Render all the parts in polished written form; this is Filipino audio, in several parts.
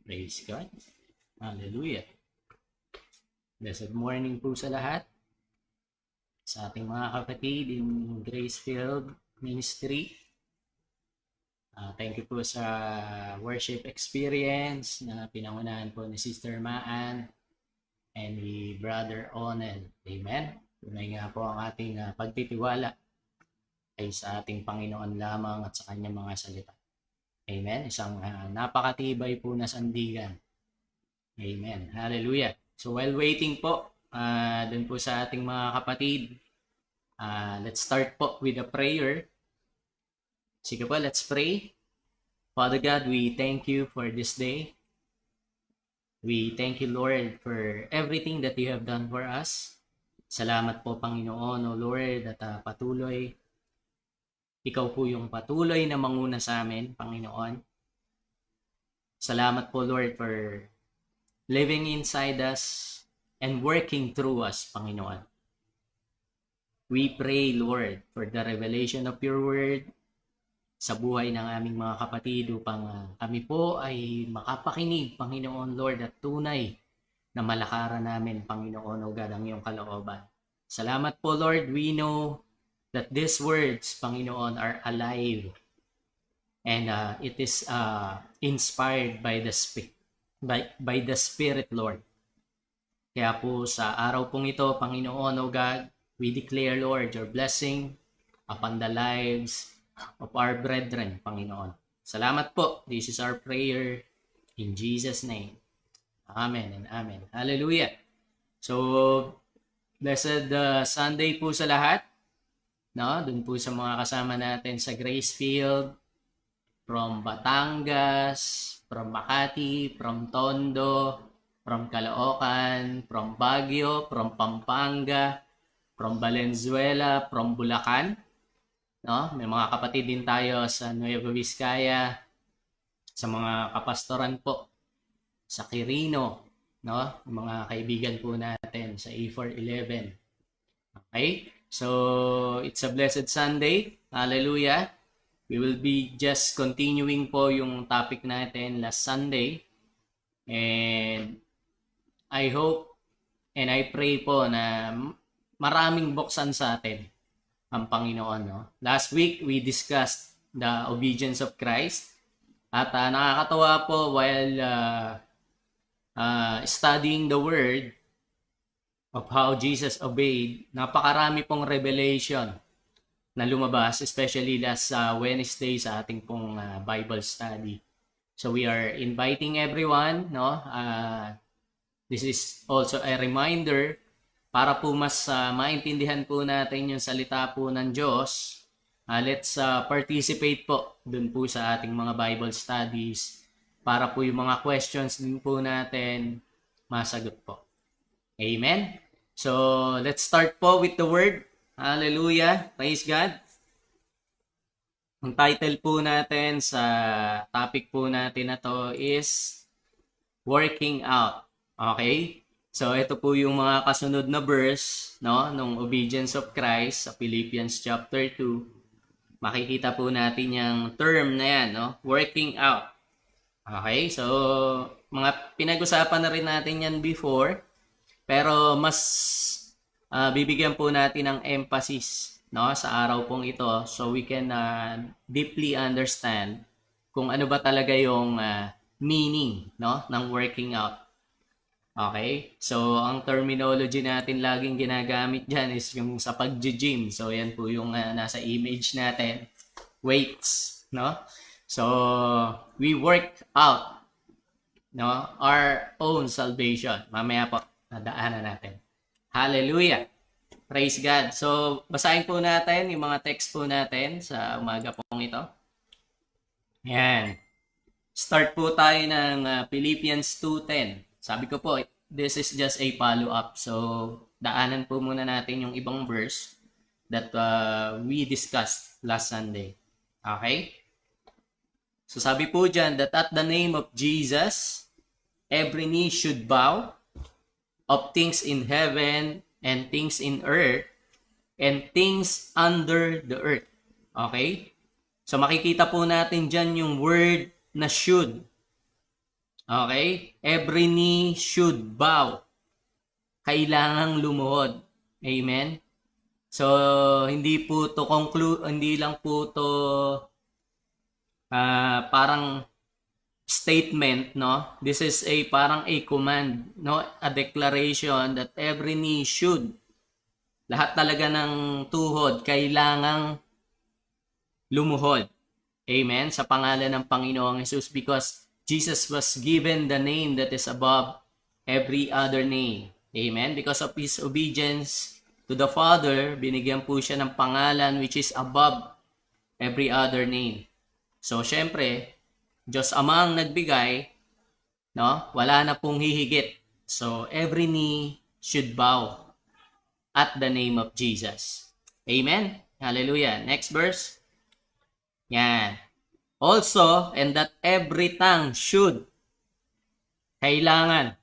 Praise God. Hallelujah. Blessed morning po sa lahat. Sa ating mga kapatid in Gracefield Ministry. Thank you po sa worship experience na pinangunahan po ni Sister Maan and ni Brother Onel. Amen. Tunay nga po ang ating pagtitiwala ay sa ating Panginoon lamang at sa kanyang mga salita. Amen. Isang napakatibay po na sandigan. Amen. Hallelujah. So while waiting po, dun po sa ating mga kapatid, let's start po with a prayer. Sige po, let's pray. Father God, we thank you for this day. We thank you, Lord, for everything that you have done for us. Salamat po, Panginoon, O Lord, at patuloy. Ikaw po yung patuloy na manguna sa amin, Panginoon. Salamat po, Lord, for living inside us and working through us, Panginoon. We pray, Lord, for the revelation of your word sa buhay ng aming mga kapatid upang kami po ay makapakinig, Panginoon, Lord, at tunay na malakaran namin, Panginoon, O God, ang iyong kalooban. Salamat po, Lord. We know that these words, Panginoon, are alive and it is inspired by the Spirit, Lord. Kaya po sa araw pong ito, Panginoon, O God, we declare, Lord, your blessing upon the lives of our brethren, Panginoon. Salamat po. This is our prayer in Jesus' name. Amen and amen. Hallelujah. So, blessed Sunday po sa lahat. No? Dun po sa mga kasama natin sa Gracefield, from Batangas, from Makati, from Tondo, from Caloocan, from Baguio, from Pampanga, from Valenzuela, from Bulacan. No? May mga kapatid din tayo sa Nueva Vizcaya, sa mga kapastoran po sa Quirino, no? Mga kaibigan po natin sa E411. Okay? So, it's a blessed Sunday. Hallelujah. We will be just continuing po yung topic natin last Sunday. And I hope and I pray po na maraming buksan sa atin ang Panginoon. No? Last week, we discussed the obedience of Christ. At nakakatawa po while studying the Word of how Jesus obeyed, napakarami pong revelation na lumabas, especially last Wednesday sa ating pong Bible study. So we are inviting everyone, no? This is also a reminder para po mas maintindihan po natin yung salita po ng Diyos. Let's participate po dun po sa ating mga Bible studies para po yung mga questions din po natin masagot po. Amen? So, let's start po with the Word. Hallelujah. Praise God. Ang title po natin sa topic po natin na to is Working Out. Okay? So, ito po yung mga kasunod na verse, no, nung obedience of Christ sa Philippians chapter 2. Makikita po natin yung term na yan, no? Working out. Okay? So, mga pinag-usapan na rin natin yan before, pero mas bibigyan po natin ng emphasis, no, sa araw pong ito so we can deeply understand kung ano ba talaga yung meaning, no, ng working out. Okay? So, ang terminology natin laging ginagamit dyan is yung sa pag-gym. So, yan po yung nasa image natin. Weights, no? So, we work out, no, our own salvation. Mamaya po, nadaanan natin. Hallelujah! Praise God! So, basahin po natin yung mga text po natin sa umaga pong ito. Yan. Start po tayo ng Philippians 2:10. Sabi ko po, this is just a follow-up. So, daanan po muna natin yung ibang verse that we discussed last Sunday. Okay? So, sabi po dyan that at the name of Jesus, every knee should bow of things in heaven and things in earth and things under the earth. Okay? So, makikita po natin dyan yung word na should. Okay? Every knee should bow. Kailangang lumuhod. Amen? So, hindi lang po to parang statement, no? This is parang a command, no? A declaration that every knee should. Lahat talaga ng tuhod kailangang lumuhod. Amen? Sa pangalan ng Panginoong Jesus, because Jesus was given the name that is above every other name. Amen? Because of His obedience to the Father, binigyan po siya ng pangalan which is above every other name. So, syempre, Diyos Ama ang nagbigay, no? Wala na pong hihigit. So, every knee should bow at the name of Jesus. Amen? Hallelujah. Next verse. Yan. Also, and that every tongue kailangan,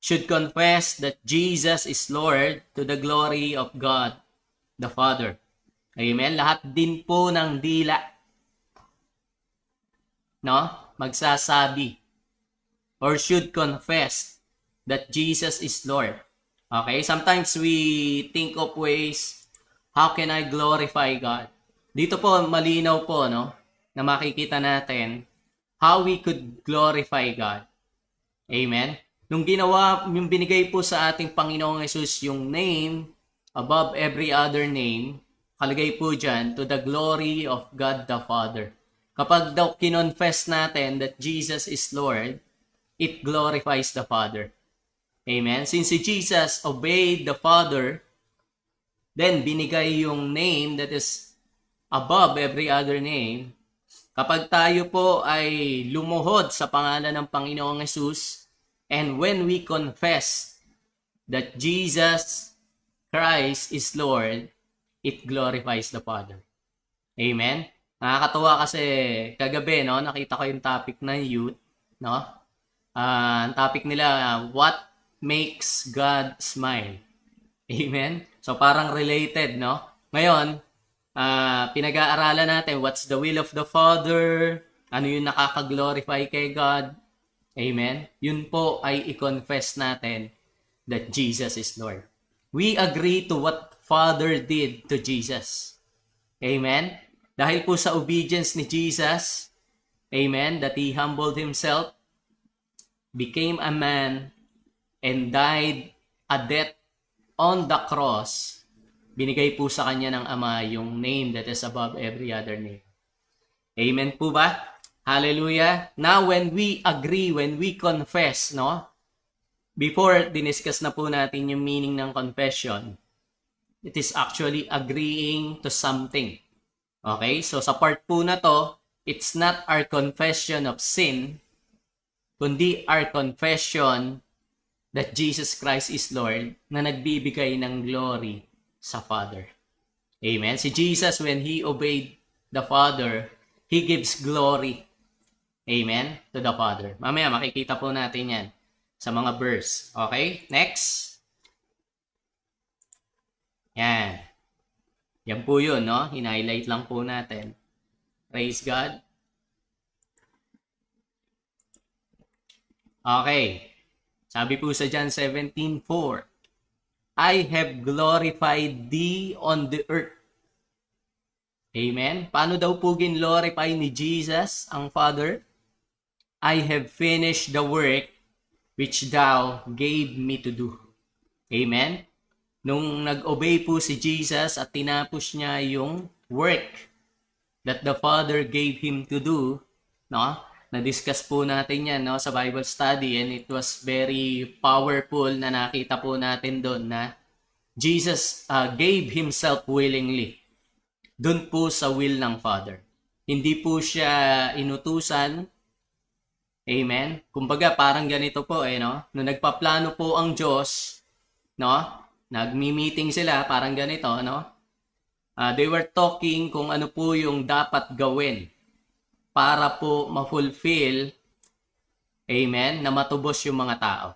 should confess that Jesus is Lord to the glory of God the Father. Amen? Lahat din po ng dila, no? Magsasabi or should confess that Jesus is Lord. Okay? Sometimes we think of ways, how can I glorify God? Dito po, malinaw po, no? Na makikita natin how we could glorify God. Amen? Nung binigay po sa ating Panginoong Jesus yung name above every other name, kalagay po dyan, to the glory of God the Father. Kapag daw kinonfess natin that Jesus is Lord, it glorifies the Father. Amen? Since si Jesus obeyed the Father, then binigay yung name that is above every other name. Kapag tayo po ay lumuhod sa pangalan ng Panginoong Jesus, and when we confess that Jesus Christ is Lord, it glorifies the Father. Amen? Nakakatuwa kasi kagabi, no, nakita ko yung topic ng youth, no? Ang topic nila, what makes God smile? Amen? So parang related, no? Ngayon, pinag-aaralan natin what's the will of the Father, ano yung nakaka-glorify kay God. Amen? Yun po ay i-confess natin that Jesus is Lord. We agree to what Father did to Jesus. Amen? Dahil po sa obedience ni Jesus, amen, that He humbled Himself, became a man, and died a death on the cross, binigay po sa Kanya ng Ama yung name that is above every other name. Amen po ba? Hallelujah. Now, when we agree, when we confess, no? Before, diniscuss na po natin yung meaning ng confession. It is actually agreeing to something. Okay? So, sa part po na to, it's not our confession of sin, kundi our confession that Jesus Christ is Lord na nagbibigay ng glory sa Father. Amen? Si Jesus, when He obeyed the Father, He gives glory. Amen? To the Father. Mamaya, makikita po natin yan sa mga verse. Okay? Next. Yan. Yan po yun, no? Hinighlight lang po natin. Praise God. Okay. Sabi po sa John 17:4, I have glorified thee on the earth. Amen? Paano daw po glorify ni Jesus, ang Father? I have finished the work which thou gave me to do. Amen? Nung nag-obey po si Jesus at tinapos niya yung work that the Father gave Him to do, no? Na-discuss po natin yan, no, sa Bible study, and it was very powerful na nakita po natin doon na Jesus gave Himself willingly. Doon po sa will ng Father. Hindi po siya inutusan. Amen? Kumbaga, parang ganito po, no? Nung nagpaplano po ang Diyos, no? Nagmi-meeting sila, parang ganito, no? They were talking kung ano po yung dapat gawin para po ma-fulfill, amen, na matubos yung mga tao.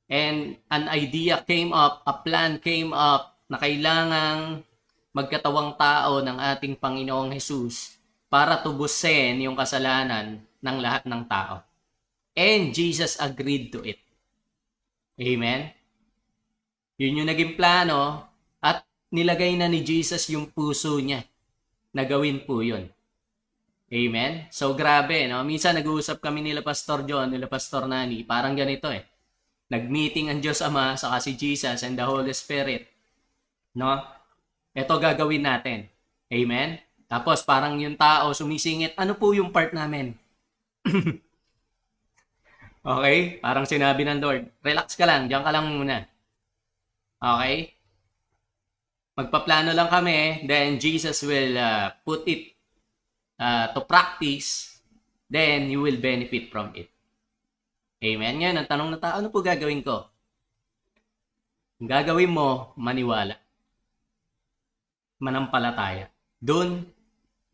And an idea came up, a plan came up na kailangang magkatawang tao ng ating Panginoong Jesus para tubusin yung kasalanan ng lahat ng tao. And Jesus agreed to it. Amen? Yun yung naging plano at nilagay na ni Jesus yung puso niya na gawin po yun. Amen? So grabe, no? Minsan nag-uusap kami nila Pastor John, nila Pastor Nani, parang ganito eh. Nag-meeting ang Diyos Ama, saka si Jesus and the Holy Spirit. No? Ito gagawin natin. Amen? Tapos parang yung tao sumisingit, ano po yung part namin? Okay? Parang sinabi ng Lord, relax ka lang, diyan ka lang muna. Okay? Magpaplano lang kami, then Jesus will put it to practice, then you will benefit from it. Amen? Yan, ang tanong na tao, ano po gagawin ko? Ang gagawin mo, maniwala. Manampalataya. Doon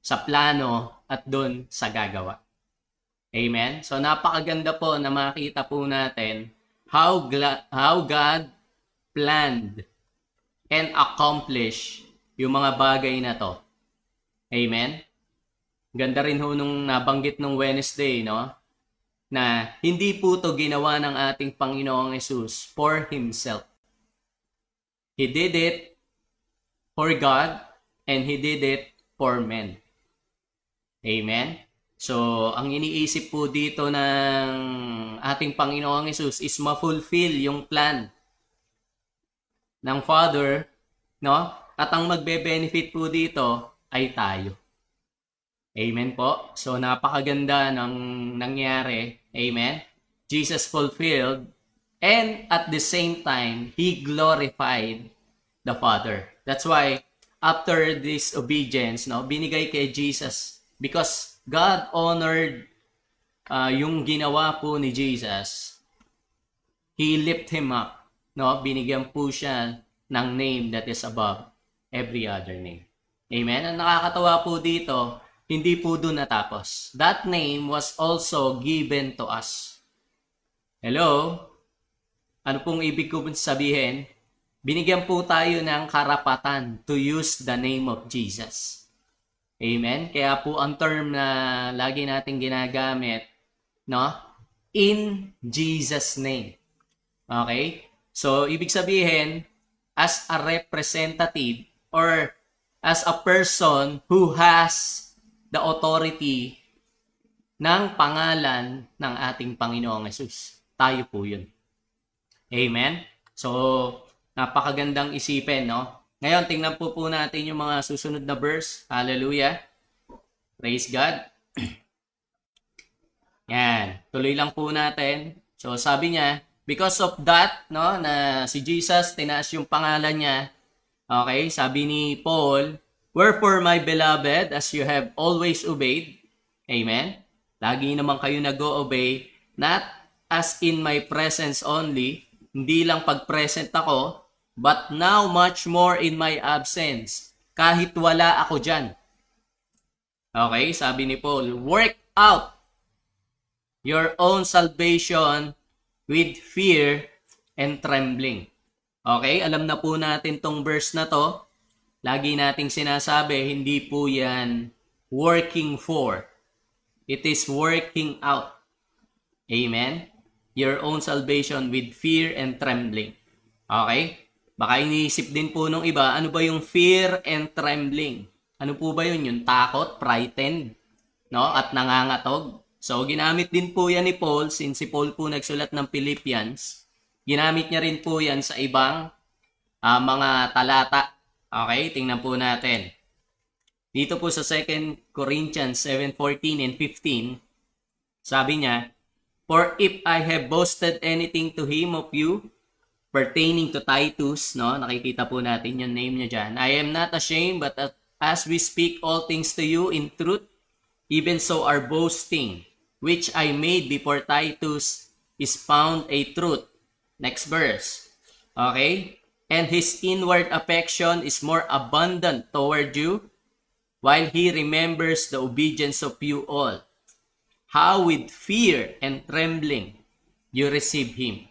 sa plano at doon sa gagawa. Amen? So napakaganda po na makita po natin how God planned and accomplished yung mga bagay na to. Amen? Ganda rin ho nung nabanggit nung Wednesday, no? Na hindi po to ginawa ng ating Panginoong Hesus for Himself. He did it for God and He did it for men. Amen? So, ang iniisip po dito ng ating Panginoong Hesus is ma-fulfill yung plan ng Father, no? At ang magbe-benefit po dito ay tayo. Amen po. So, napakaganda ng nangyari. Amen? Jesus fulfilled and at the same time, He glorified the Father. That's why, after this obedience, no, binigay kay Jesus because God honored yung ginawa po ni Jesus. He lifted Him up. No, binigyan po siya ng name that is above every other name. Amen? Ang nakakatawa po dito, hindi po doon natapos. That name was also given to us. Hello? Ano pong ibig ko sabihin? Binigyan po tayo ng karapatan to use the name of Jesus. Amen? Kaya po ang term na lagi nating ginagamit, no? In Jesus' name. Okay? So, ibig sabihin, as a representative or as a person who has the authority ng pangalan ng ating Panginoong Hesus. Tayo po yun. Amen? So, napakagandang isipin, no? Ngayon, tingnan po natin yung mga susunod na verse. Hallelujah. Praise God. Yan. Tuloy lang po natin. So, sabi niya, because of that, no, na si Jesus, tinaas yung pangalan niya. Okay, sabi ni Paul, wherefore, my beloved, as you have always obeyed, amen, lagi naman kayo nag-o-obey, not as in my presence only, hindi lang pag-present ako, but now much more in my absence, kahit wala ako dyan. Okay, sabi ni Paul, work out your own salvation with fear and trembling. Okay, alam na po natin tong verse na to. Lagi nating sinasabi, hindi po yan working for. It is working out. Amen? Your own salvation with fear and trembling. Okay? Baka iniisip din po nung iba, ano ba yung fear and trembling? Ano po ba yun? Yung takot, frightened, no? At nangangatog. So, ginamit din po yan ni Paul, since si Paul po nagsulat ng Philippians. Ginamit niya rin po yan sa ibang mga talata. Okay, tingnan po natin. Dito po sa 2 Corinthians 7:14 and 15, sabi niya, for if I have boasted anything to him of you, pertaining to Titus, no? Nakikita po natin yung name niya dyan. I am not ashamed, but as we speak all things to you in truth, even so our boasting, which I made before Titus, is found a truth. Next verse. Okay? And his inward affection is more abundant toward you, while he remembers the obedience of you all. How with fear and trembling you receive him.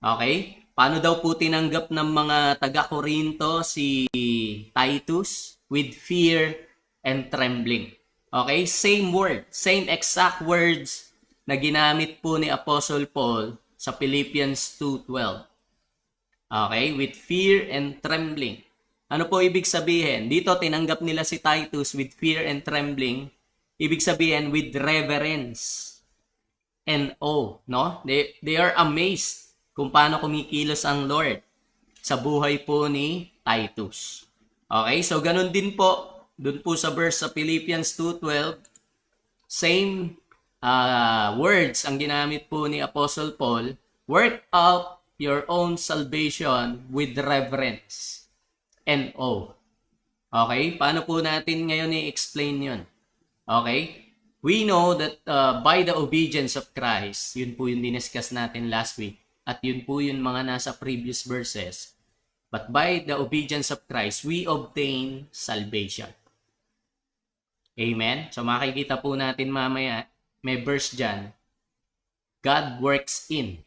Okay? Paano daw po tinanggap ng mga taga-Korinto si Titus? With fear and trembling. Okay? Same word. Same exact words na ginamit po ni Apostle Paul sa Philippians 2:12. Okay? With fear and trembling. Ano po ibig sabihin? Dito tinanggap nila si Titus with fear and trembling. Ibig sabihin with reverence and awe, no? They are amazed kung paano kumikilos ang Lord sa buhay po ni Titus. Okay? So ganun din po dun po sa verse sa Philippians 2:12, same words ang ginamit po ni Apostle Paul. Work out your own salvation with reverence and awe. Okay? Paano po natin ngayon i-explain yun? Okay? We know that by the obedience of Christ, yun po yung diniscuss natin last week, at yun po yung mga nasa previous verses, but by the obedience of Christ, we obtain salvation. Amen? So makikita po natin mamaya, may verse dyan, God works in.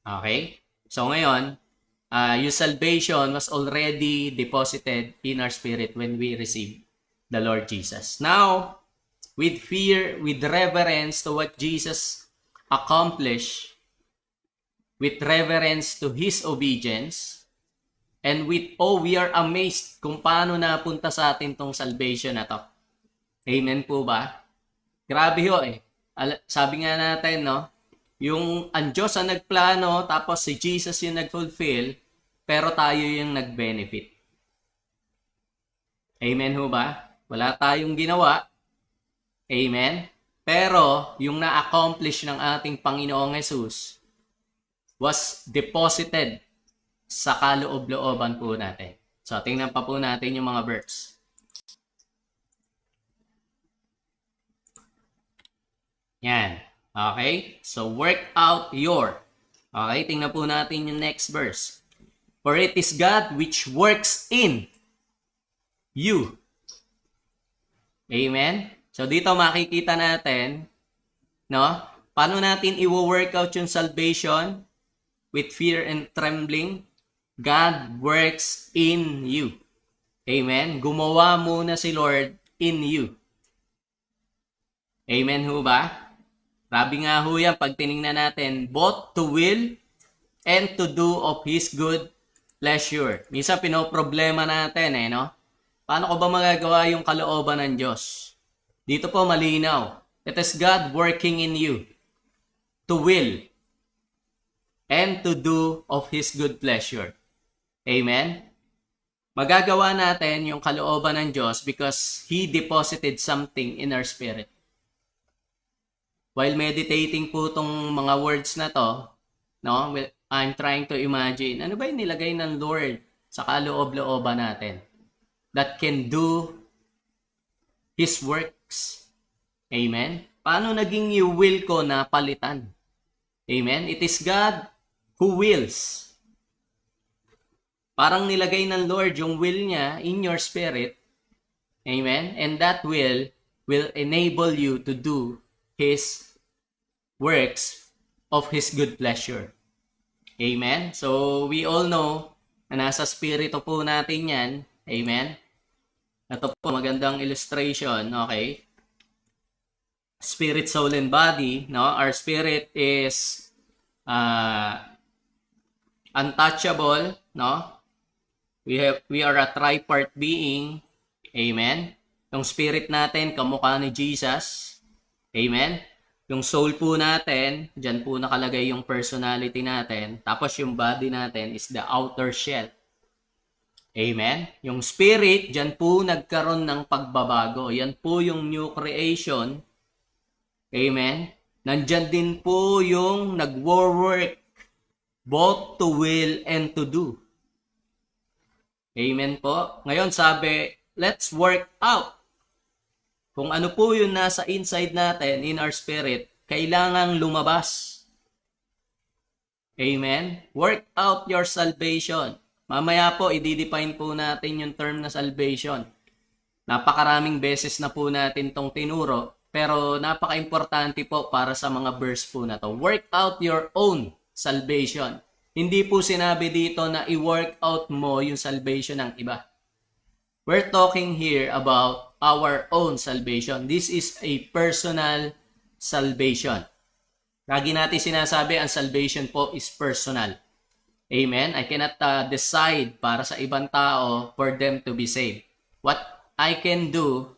Okay? So ngayon, yung salvation was already deposited in our spirit when we receive the Lord Jesus. Now, with fear, with reverence to what Jesus accomplished, with reverence to His obedience, and with we are amazed kung paano napunta sa atin tong salvation na to. Amen po ba? Grabe ho eh. Sabi nga natin, no? Yung ang Diyos ang nagplano, tapos si Jesus yung nag-fulfill, pero tayo yung nag-benefit. Amen ho ba? Wala tayong ginawa. Amen? Pero, yung na-accomplish ng ating Panginoong Jesus was deposited sa kaloob-looban po natin. So, tingnan pa po natin yung mga verse. Yan. Okay? So, work out your. Okay? Tingnan po natin yung next verse. For it is God which works in you. Amen? So, dito makikita natin, no? Paano natin i-work out yung salvation with fear and trembling? God works in you. Amen? Gumawa muna si Lord in you. Amen ho ba? Grabe nga ho yan pag tinignan natin, both to will and to do of His good pleasure. Minsan pinoproblema natin no? Paano ko ba magagawa yung kalooban ng Diyos? Dito po malinaw. It is God working in you to will and to do of His good pleasure. Amen? Magagawa natin yung kalooban ng Diyos because He deposited something in our spirit. While meditating po itong mga words na to, no, I'm trying to imagine, ano ba yung nilagay ng Lord sa kaloob-looban natin that can do His works? Amen? Paano naging yung will ko na palitan? Amen? It is God who wills. Parang nilagay ng Lord yung will niya in your spirit. Amen? And that will enable you to do His works of His good pleasure. Amen? So, we all know na nasa spirito po natin yan. Amen? Ito po, magandang illustration. Okay? Spirit, soul, and body. No? Our spirit is untouchable. No? We are a tripart being. Amen? Yung spirit natin, kamukha ni Jesus. Amen? Yung soul po natin, dyan po nakalagay yung personality natin. Tapos yung body natin is the outer shell. Amen? Yung spirit, dyan po nagkaroon ng pagbabago. Yan po yung new creation. Amen? Nandyan din po yung nag-work both to will and to do. Amen po? Ngayon sabi, let's work out. Kung ano po yung nasa inside natin, in our spirit, kailangang lumabas. Amen? Work out your salvation. Mamaya po, i-define po natin yung term na salvation. Napakaraming beses na po natin tong tinuro, pero napaka-importante po para sa mga verse po na to. Work out your own salvation. Hindi po sinabi dito na i-work out mo yung salvation ng iba. We're talking here about our own salvation. This is a personal salvation. Lagi natin sinasabi, ang salvation po is personal. Amen? I cannot decide para sa ibang tao for them to be saved. What I can do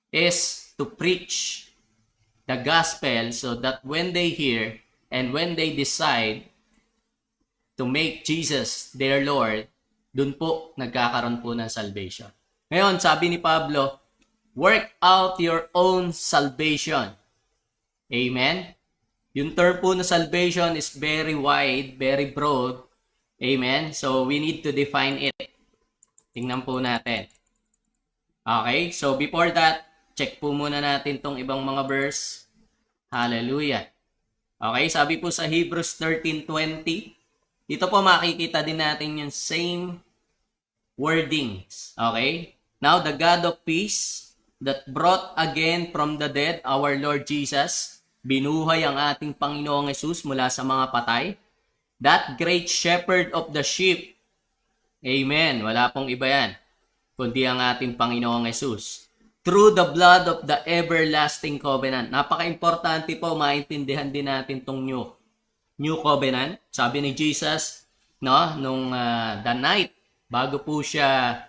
is to preach the gospel so that when they hear and when they decide to make Jesus their Lord, dun po nagkakaroon po ng salvation. Ngayon, sabi ni Pablo, work out your own salvation. Amen? Yung term po na salvation is very wide, very broad. Amen? So, we need to define it. Tingnan po natin. Okay? So, before that, check po muna natin tong ibang mga verse. Hallelujah. Okay? Sabi po sa Hebrews 13:20, dito po makikita din natin yung same wordings. Okay? Now, the God of peace that brought again from the dead our Lord Jesus, binuhay ang ating Panginoong Hesus mula sa mga patay, that great shepherd of the sheep. Amen. Wala pong iba yan, kundi ang ating Panginoong Hesus. Through the blood of the everlasting covenant. Napaka-importante po, maintindihan din natin tong new covenant. Sabi ni Jesus, no, nung the night, bago po siya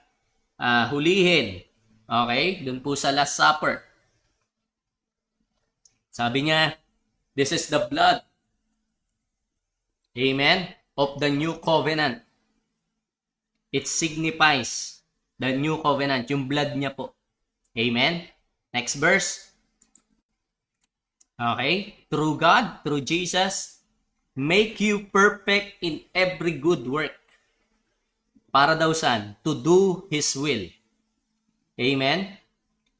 hulihin, okay, dun po sa Last Supper. Sabi niya, this is the blood, amen, of the new covenant. It signifies the new covenant, yung blood niya po. Amen. Next verse. Okay, through God, through Jesus, make you perfect in every good work. Para daw saan? To do His will. Amen?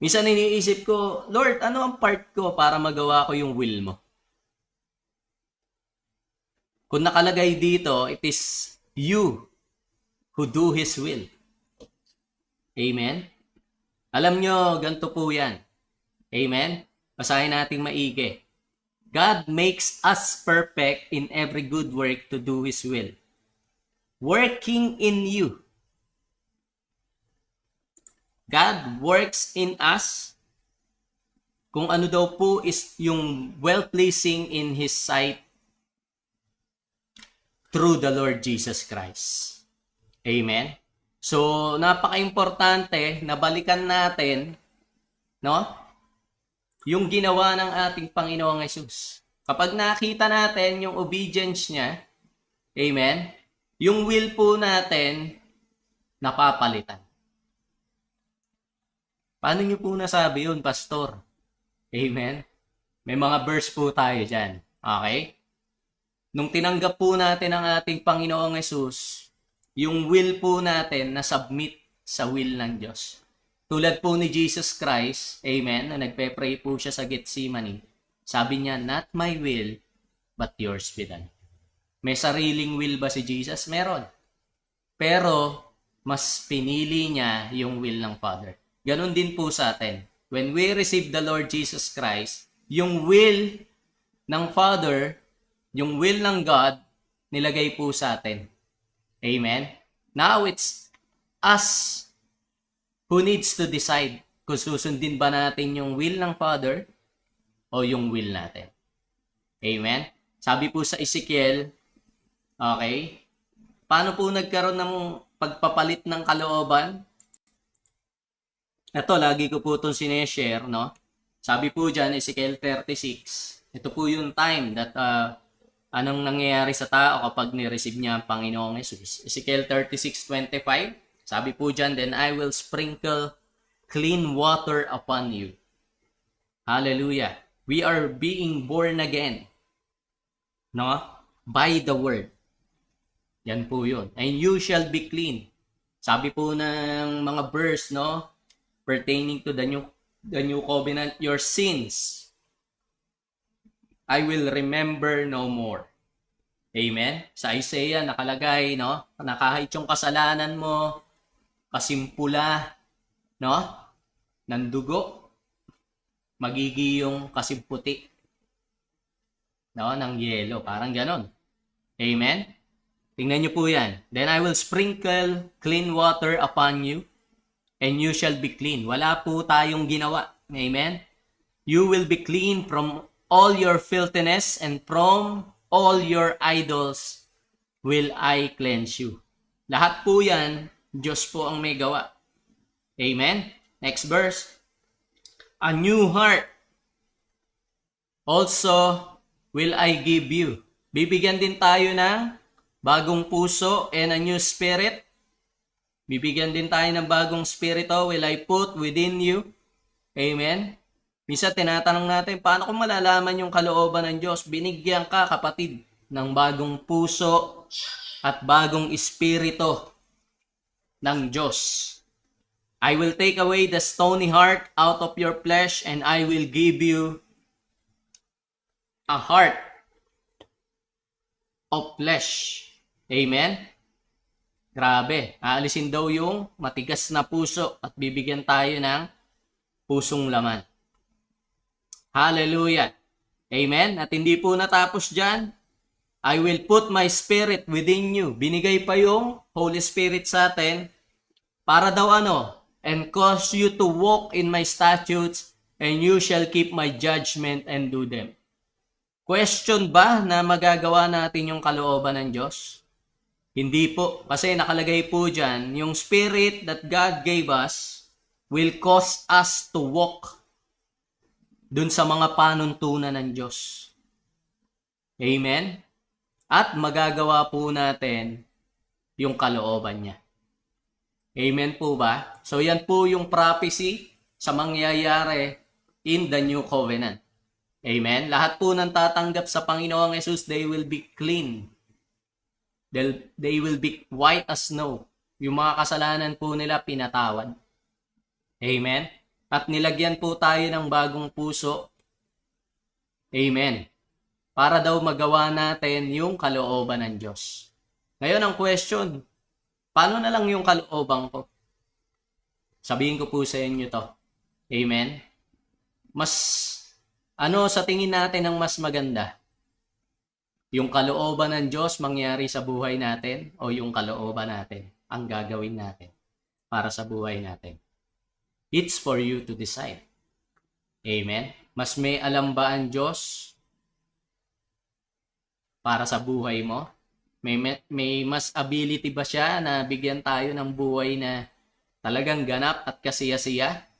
Minsan iniisip ko, Lord, ano ang part ko para magawa ko yung will mo? Kung nakalagay dito, it is you who do His will. Amen? Alam nyo, ganito po yan. Amen? Basahin natin maigi. God makes us perfect in every good work to do His will, working in you. God works in us kung ano daw po is yung well-pleasing in His sight through the Lord Jesus Christ. Amen? So, napaka-importante na balikan natin, no, yung ginawa ng ating Panginoong Hesus. Kapag nakita natin yung obedience niya, amen, yung will po natin, napapalitan. Paano niyo po nasabi yun, Pastor? Amen? May mga verse po tayo dyan. Okay? Nung tinanggap po natin ang ating Panginoong Hesus, yung will po natin na submit sa will ng Diyos. Tulad po ni Jesus Christ, amen, na nagpe-pray po siya sa Gethsemane. Sabi niya, not my will, but yours be done. May sariling will ba si Jesus? Meron. Pero, mas pinili niya yung will ng Father. Ganon din po sa atin. When we receive the Lord Jesus Christ, yung will ng Father, yung will ng God, nilagay po sa atin. Amen? Now, it's us who needs to decide kung susundin ba natin yung will ng Father o yung will natin. Amen? Sabi po sa Ezekiel, okay, paano po nagkaroon ng pagpapalit ng kalooban? Ito, lagi ko po itong sineshare, no? Sabi po dyan, Ezekiel 36, ito po yung time that anong nangyayari sa tao kapag ni-receive niya ang Panginoong Jesus. Ezekiel 36:25, sabi po dyan, then I will sprinkle clean water upon you. Hallelujah. We are being born again, no? By the word. Yan po yun. And you shall be clean. Sabi po ng mga verse, no? Pertaining to the new covenant, your sins I will remember no more. Amen? Sa Isaiah, nakalagay, no? Na kahit yung kasalanan mo, kasimpula, no? Ng dugo, magiging kasimputi, no? Ng yelo. Parang ganon. Amen? Tingnan nyo po yan. Then I will sprinkle clean water upon you, and you shall be clean. Wala po tayong ginawa. Amen? You will be clean from all your filthiness, and from all your idols will I cleanse you. Lahat po yan, Diyos po ang may gawa. Amen? Next verse. A new heart also will I give you. Bibigyan din tayo ng bagong puso and a new spirit. Bibigyan din tayo ng bagong spirito will I put within you. Amen? Minsan tinatanong natin, paano kung malalaman yung kalooban ng Diyos? Binigyan ka, kapatid, ng bagong puso at bagong espirito ng Diyos. I will take away the stony heart out of your flesh, and I will give you a heart of flesh. Amen? Grabe. Aalisin daw yung matigas na puso at bibigyan tayo ng pusong laman. Hallelujah. Amen? At hindi po natapos dyan. I will put my spirit within you. Binigay pa yung Holy Spirit sa atin para daw ano? And cause you to walk in my statutes, and you shall keep my judgment and do them. Question ba na magagawa natin yung kalooban ng Diyos? Hindi po. Kasi nakalagay po dyan, yung spirit that God gave us will cause us to walk dun sa mga panuntunan ng Diyos. Amen? At magagawa po natin yung kalooban niya. Amen po ba? So yan po yung prophecy sa mangyayari in the new covenant. Amen? Lahat po ng tatanggap sa Panginoong Jesus, they will be clean. They will be white as snow. Yung mga kasalanan po nila pinatawad. Amen? At nilagyan po tayo ng bagong puso. Amen. Para daw magawa natin yung kalooban ng Diyos. Ngayon ang question, paano na lang yung kalooban ko? Sabihin ko po sa inyo to. Amen. Sa tingin natin ang mas maganda? Yung kalooban ng Diyos mangyari sa buhay natin o yung kalooban natin ang gagawin natin para sa buhay natin? It's for you to decide. Amen? Mas may alam ba ang Diyos para sa buhay mo? May mas ability ba siya na bigyan tayo ng buhay na talagang ganap at kasiya-siya?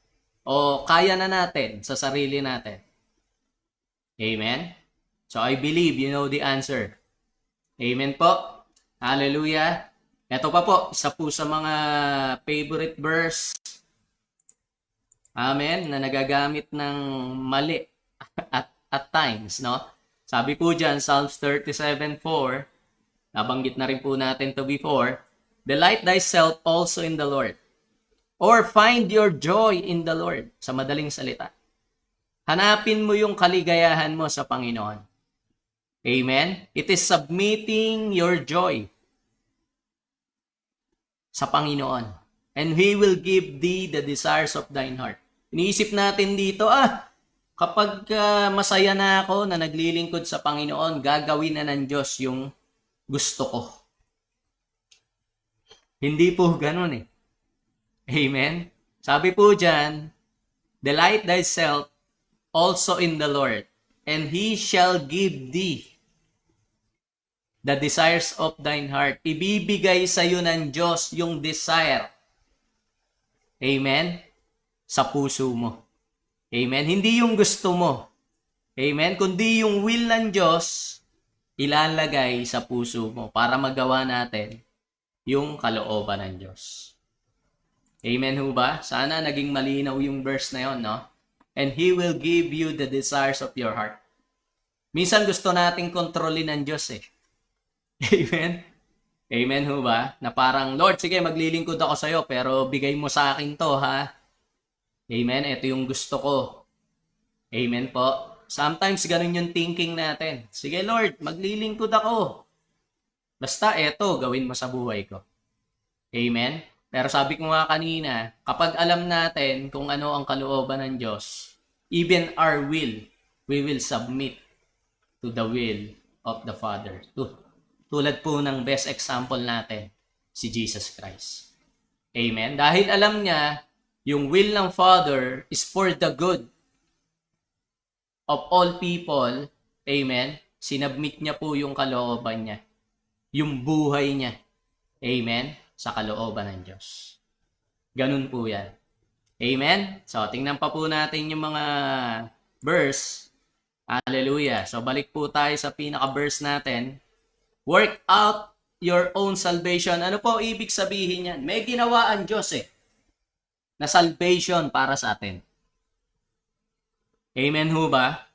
O kaya na natin sa sarili natin? Amen? So I believe you know the answer. Amen po? Hallelujah. Ito pa po, isa po sa mga favorite verse. Amen, na nagagamit ng mali at times, no? Sabi po dyan, Psalms 37:4, nabanggit na rin po natin to before, delight thyself also in the Lord, or find your joy in the Lord, sa madaling salita. Hanapin mo yung kaligayahan mo sa Panginoon. Amen? It is submitting your joy sa Panginoon. And He will give thee the desires of thine heart. Iniisip natin dito, kapag masaya na ako na naglilingkod sa Panginoon, gagawin na ng Diyos yung gusto ko. Hindi po ganun eh. Amen? Sabi po dyan, delight thyself also in the Lord, and He shall give thee the desires of thine heart. Ibibigay sa iyo ng Diyos yung desire. Amen? Sa puso mo. Amen? Hindi yung gusto mo. Amen? Kundi yung will ng Diyos, ilalagay sa puso mo para magawa natin yung kalooban ng Diyos. Amen ho ba? Sana naging malinaw yung verse na yon, no? And He will give you the desires of your heart. Minsan gusto nating kontrolin ng Diyos eh. Amen? Amen ho ba? Na parang, Lord, sige, maglilingkod ako sa'yo, pero bigay mo sa akin to, ha? Amen? Ito yung gusto ko. Amen po? Sometimes, ganun yung thinking natin. Sige, Lord, maglilingkod ako. Basta, eto, gawin mo sa buhay ko. Amen? Pero sabi ko nga kanina, kapag alam natin kung ano ang kalooban ng Diyos, even our will, we will submit to the will of the Father. Tulad po ng best example natin, si Jesus Christ. Amen? Dahil alam niya yung will ng Father is for the good of all people. Amen? Sinabmit niya po yung kalooban niya. Yung buhay niya. Amen? Sa kalooban ng Diyos. Ganun po yan. Amen? So, tingnan pa po natin yung mga verse. Hallelujah. So, balik po tayo sa pinaka-verse natin. Work out your own salvation. Ano po ibig sabihin yan? May ginawa ang Diyos na salvation para sa atin. Amen ho ba?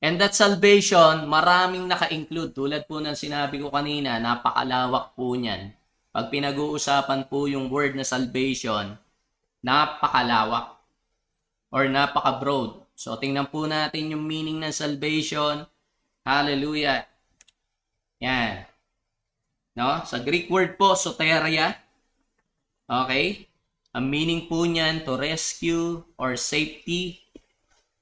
And that salvation, maraming naka-include. Tulad po ng sinabi ko kanina, napakalawak po niyan. Pag pinag-uusapan po yung word na salvation, napakalawak or napaka-broad. So, tingnan po natin yung meaning ng salvation. Hallelujah. Yan. No? Sa Greek word po, soteria. Okay? Ang meaning po niyan, to rescue or safety,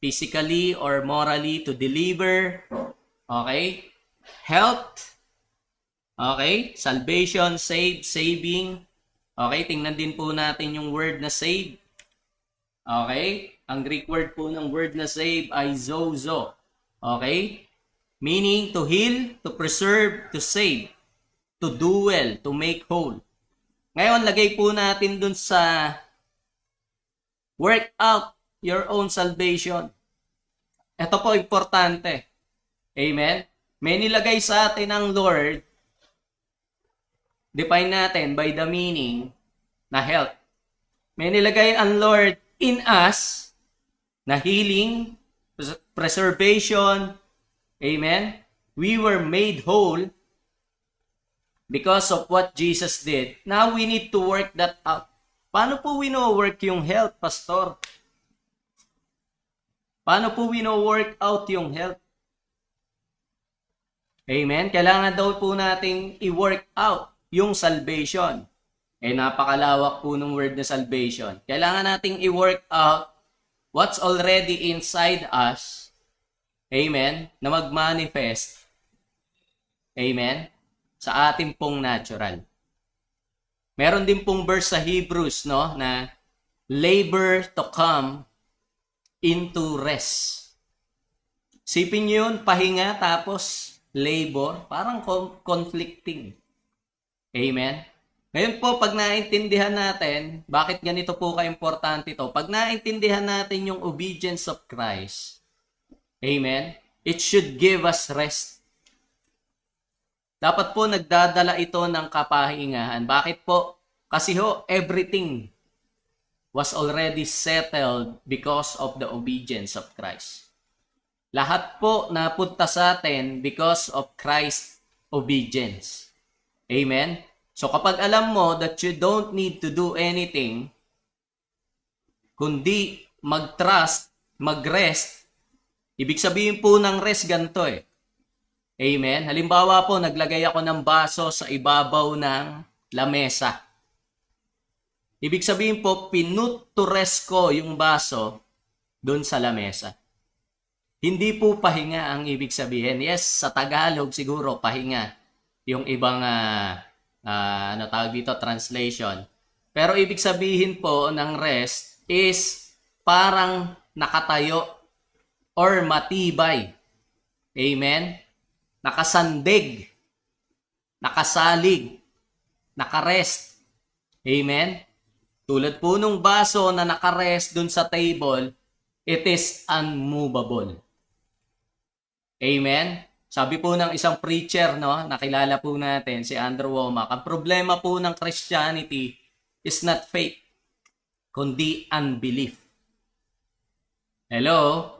physically or morally, to deliver. Okay? Health. Okay? Salvation, save, saving. Okay? Tingnan din po natin yung word na save. Okay? Ang Greek word po ng word na save ay zozo. Okay? Meaning to heal, to preserve, to save, to do well, to make whole. Ngayon, lagay po natin dun sa work out your own salvation. Ito po importante. Amen? May nilagay sa atin ang Lord. Define natin by the meaning na health. May nilagay ang Lord in us na healing, preservation. Amen? We were made whole because of what Jesus did. Now we need to work that out. Paano po wino-work yung health, Pastor? Paano po wino-work out yung health? Amen? Kailangan daw po natin i-work out yung salvation. Napakalawak po ng word na salvation. Kailangan nating i-work out what's already inside us. Amen? Na mag-manifest. Amen? Sa ating pong natural. Meron din pong verse sa Hebrews, no, na labor to come into rest. Sipin nyo yun, pahinga tapos labor, parang conflicting. Amen? Ngayon po, pag naintindihan natin, bakit ganito po ka-importante ito? Pag naintindihan natin yung obedience of Christ, amen, it should give us rest. Dapat po nagdadala ito ng kapahingahan. Bakit po? Kasi everything was already settled because of the obedience of Christ. Lahat po napunta sa atin because of Christ's obedience. Amen? So kapag alam mo that you don't need to do anything, kundi mag-trust, mag-rest, ibig sabihin po ng rest ganito Amen? Halimbawa po, naglagay ako ng baso sa ibabaw ng lamesa. Ibig sabihin po, pinutures ko yung baso doon sa lamesa. Hindi po pahinga ang ibig sabihin. Yes, sa Tagalog siguro pahinga yung ibang tawag dito, translation. Pero ibig sabihin po ng rest is parang nakatayo or matibay. Amen? Nakasandig, nakasalig, nakarest. Amen? Tulad po nung baso na nakarest dun sa table, it is unmovable. Amen? Sabi po ng isang preacher, no, nakilala po natin, si Andrew Wommack, ang problema po ng Christianity is not faith, kundi unbelief. Hello?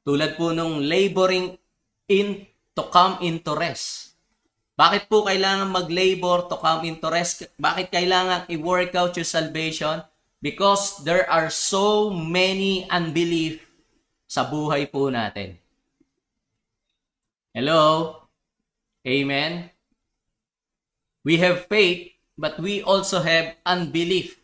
Tulad po nung laboring to come into rest. Bakit po kailangan mag-labor to come into rest? Bakit kailangan i-work out your salvation? Because there are so many unbelief sa buhay po natin. Hello? Amen? We have faith, but we also have unbelief.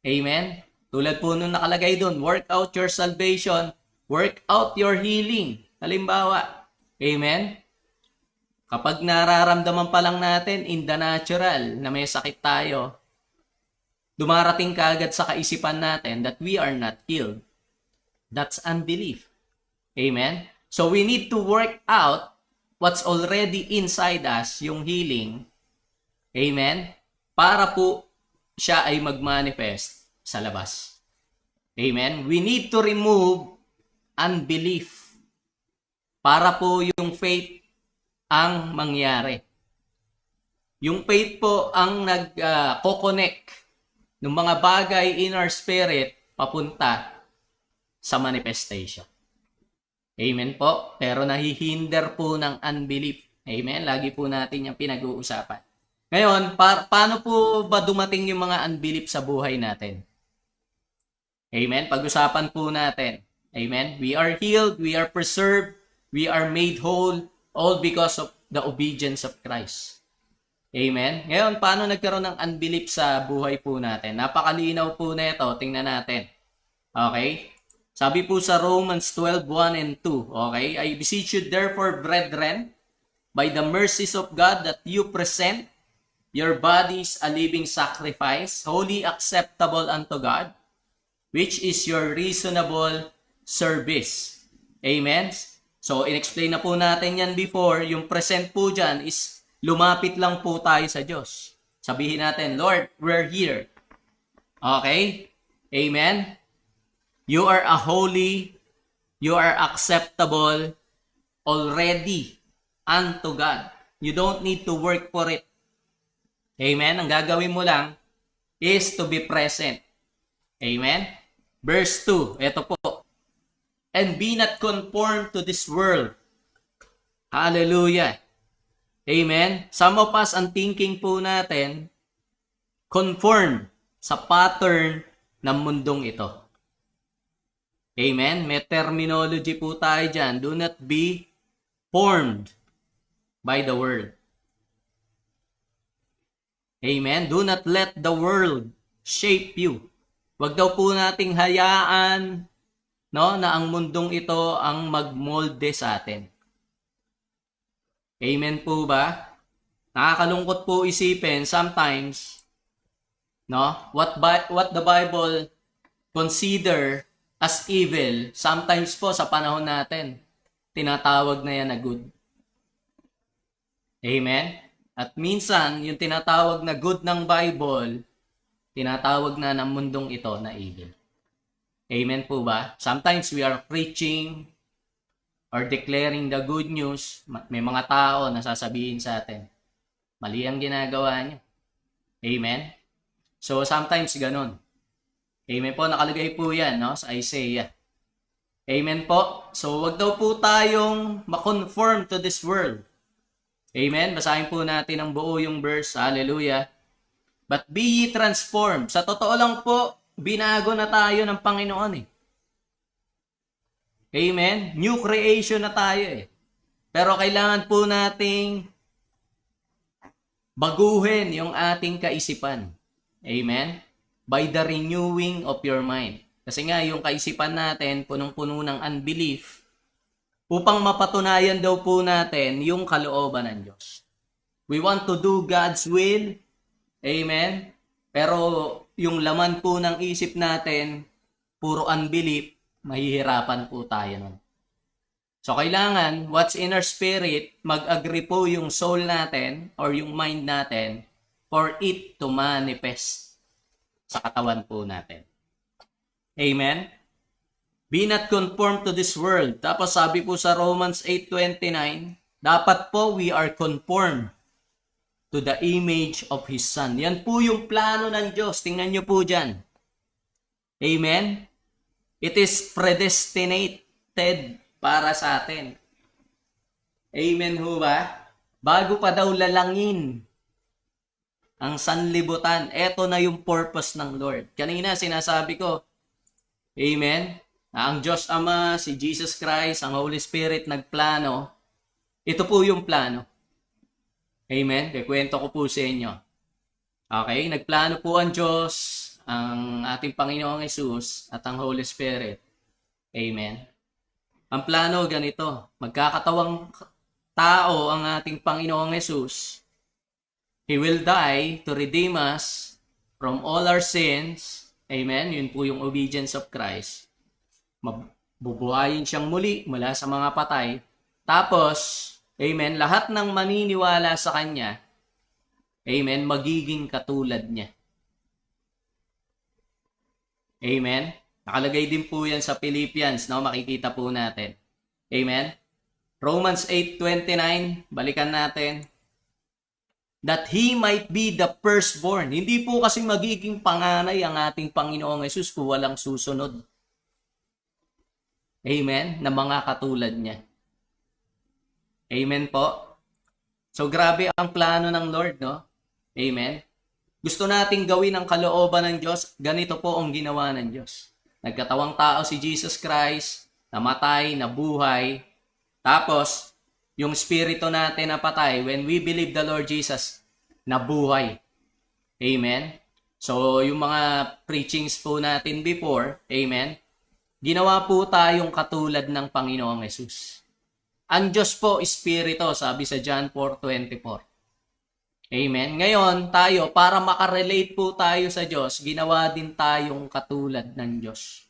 Amen? Tulad po nung nakalagay doon, work out your salvation, work out your healing. Halimbawa, amen? Kapag nararamdaman pa lang natin in the natural na may sakit tayo, dumarating kaagad sa kaisipan natin that we are not healed. That's unbelief. Amen? So we need to work out what's already inside us, yung healing. Amen? Para po siya ay mag-manifest sa labas. Amen? We need to remove unbelief para po yung faith ang mangyari. Yung faith po ang nag-connect ng mga bagay in our spirit papunta sa manifestation. Amen po. Pero nahihinder po ng unbelief. Amen? Lagi po natin yung pinag-uusapan. Ngayon, paano po ba dumating yung mga unbelief sa buhay natin? Amen? Pag-usapan po natin. Amen? We are healed, we are preserved, we are made whole, all because of the obedience of Christ. Amen? Ngayon, paano nagkaroon ng unbelief sa buhay po natin? Napakalinaw po nito. Tingnan natin. Okay? Sabi po sa Romans 12:1 and 2. Okay? I beseech you therefore, brethren, by the mercies of God, that you present your bodies a living sacrifice, wholly acceptable unto God, which is your reasonable service. Amen? So, in-explain na po natin yan before. Yung present po dyan is lumapit lang po tayo sa Diyos. Sabihin natin, Lord, we're here. Okay? Amen? You are a holy, you are acceptable already unto God. You don't need to work for it. Amen? Ang gagawin mo lang is to be present. Amen? Verse 2, ito po. And be not conformed to this world. Hallelujah. Amen? Some of us, ang thinking po natin, conform sa pattern ng mundong ito. Amen? May terminology po tayo dyan. Do not be formed by the world. Amen? Do not let the world shape you. Wag daw po nating hayaan na ang mundong ito ang magmolde sa atin. Amen po ba? Nakakalungkot po isipin sometimes, what the Bible consider as evil, sometimes po sa panahon natin, tinatawag na yan na good. Amen? At minsan, yung tinatawag na good ng Bible, tinatawag na ng mundong ito na evil. Amen po ba? Sometimes we are preaching or declaring the good news. May mga tao na sasabihin sa atin, mali ang ginagawa niyo. Amen? So, sometimes ganun. Amen po, nakalagay po yan sa Isaiah. Amen po. So, wag daw po tayong ma-conform to this world. Amen? Basahin po natin ang buo yung verse. Hallelujah. But be ye transformed. Sa totoo lang po, binago na tayo ng Panginoon Amen? New creation na tayo Pero kailangan po nating baguhin yung ating kaisipan. Amen? By the renewing of your mind. Kasi nga, yung kaisipan natin, punong-puno ng unbelief, upang mapatunayan daw po natin yung kalooban ng Diyos. We want to do God's will. Amen? Pero yung laman po ng isip natin, puro unbelief, mahihirapan po tayo nun. So, kailangan, what's in our spirit, mag-agree po yung soul natin or yung mind natin for it to manifest sa katawan po natin. Amen? Be not conformed to this world. Tapos sabi po sa Romans 8:29, dapat po we are conformed to the image of His Son. Yan po yung plano ng Diyos. Tingnan nyo po dyan. Amen? It is predestinated para sa atin. Amen ho ba? Bago pa daw lalangin ang sanlibutan, eto na yung purpose ng Lord. Kanina sinasabi ko, amen? Ang Diyos Ama, si Jesus Christ, ang Holy Spirit nagplano. Ito po yung plano. Amen? Kikwento ko po sa inyo. Okay? Nagplano po ang Diyos, ang ating Panginoong Hesus at ang Holy Spirit. Amen? Ang plano ganito, magkakatawang tao ang ating Panginoong Hesus. He will die to redeem us from all our sins. Amen? Yun po yung obedience of Christ. Bubuhayin siyang muli mula sa mga patay. Tapos, amen, lahat ng maniniwala sa Kanya, amen, magiging katulad niya. Amen? Nakalagay din po yan sa Philippians, no? Makikita po natin. Amen? Romans 8:29, balikan natin. That He might be the firstborn. Hindi po kasi magiging panganay ang ating Panginoong Hesus kung walang susunod. Amen? Na mga katulad niya. Amen po? So grabe ang plano ng Lord, no? Amen? Gusto nating gawin ang kalooban ng Diyos, ganito po ang ginawa ng Diyos. Nagkatawang tao si Jesus Christ, namatay, nabuhay, tapos yung spirito natin na patay, when we believe the Lord Jesus, nabuhay. Amen? So yung mga preachings po natin before, amen, ginawa po tayong katulad ng Panginoong Hesus. Ang Diyos po, Espiritu, sabi sa John 4:24. Amen. Ngayon, tayo, para makarelate po tayo sa Diyos, ginawa din tayong katulad ng Diyos.